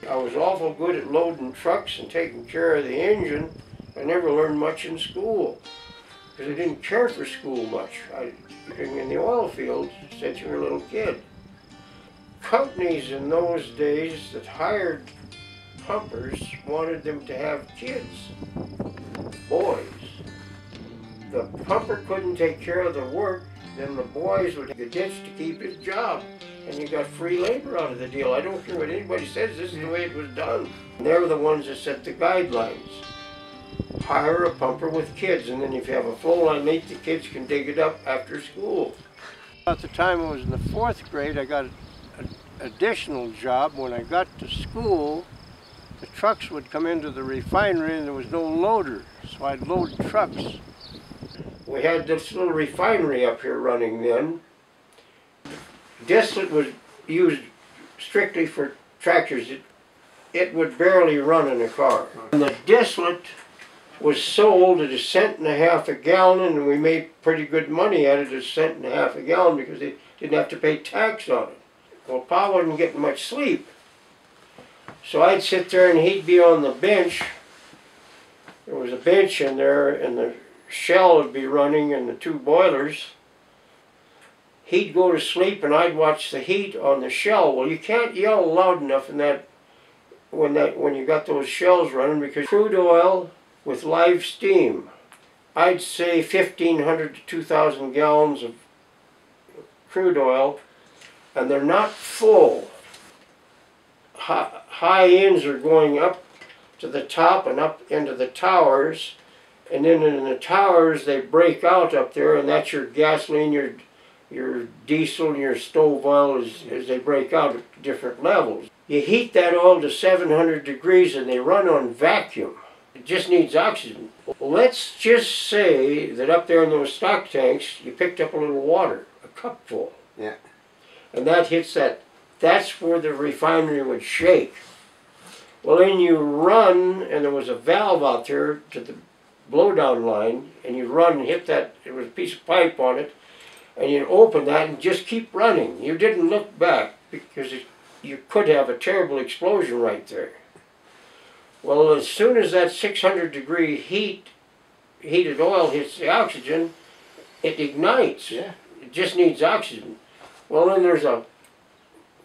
I was awful good at loading trucks and taking care of the engine. I never learned much in school because I didn't care for school much. In the oil fields since you were a little kid. Companies in those days that hired pumpers wanted them to have kids, boys. The pumper couldn't take care of the work, then the boys would get ditched to keep his job. And you got free labor out of the deal. I don't care what anybody says, this is the way it was done. And they were the ones that set the guidelines. Hire a pumper with kids, and then if you have a flow line leak, the kids can dig it up after school. At the time I was in the 4th grade, I got an additional job. When I got to school, the trucks would come into the refinery and there was no loader, so I'd load trucks. We had this little refinery up here running then. Distillate was used strictly for tractors. It would barely run in a car. And the distillate was sold at 1.5 cents a gallon, and we made pretty good money at it at 1.5 cents a gallon because they didn't have to pay tax on it. Well, Pa wasn't getting much sleep. So I'd sit there and he'd be on the bench. There was a bench in there and the shell would be running and the 2 boilers. He'd go to sleep and I'd watch the heat on the shell. Well, you can't yell loud enough in when you got those shells running, because crude oil with live steam, I'd say 1,500 to 2,000 gallons of crude oil, and they're not full. High ends are going up to the top and up into the towers, and then in the towers they break out up there, and that's your gasoline, your diesel, and your stove oil as they break out at different levels. You heat that oil to 700 degrees and they run on vacuum. It just needs oxygen. Let's just say that up there in those stock tanks you picked up a little water, a cupful. Yeah. And that hits that. That's where the refinery would shake. Well, then you run, and there was a valve out there to the blowdown line, and you run and hit that. There was a piece of pipe on it, and you'd open that and just keep running. You didn't look back because you could have a terrible explosion right there. Well, as soon as that 600-degree heated oil hits the oxygen, it ignites. Yeah. It just needs oxygen. Well, then there's a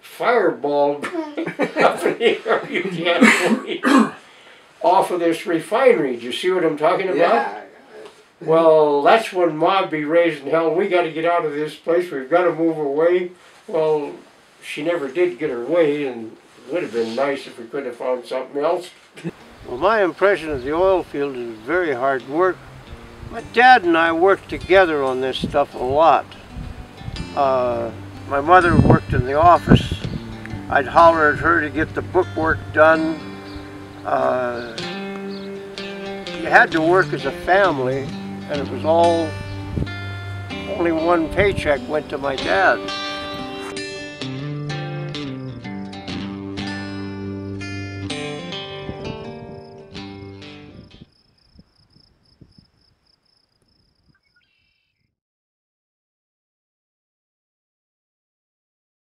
fireball up in the air you can't breathe off of this refinery. Do you see what I'm talking about? Yeah. Well, that's when Ma'd be raising hell. We got to get out of this place. We've got to move away. Well, she never did get her way, and it would have been nice if we could have found something else. Well, my impression of the oil field is very hard work. My dad and I worked together on this stuff a lot. My mother worked in the office. I'd holler at her to get the bookwork done. You had to work as a family, and it was only one paycheck went to my dad.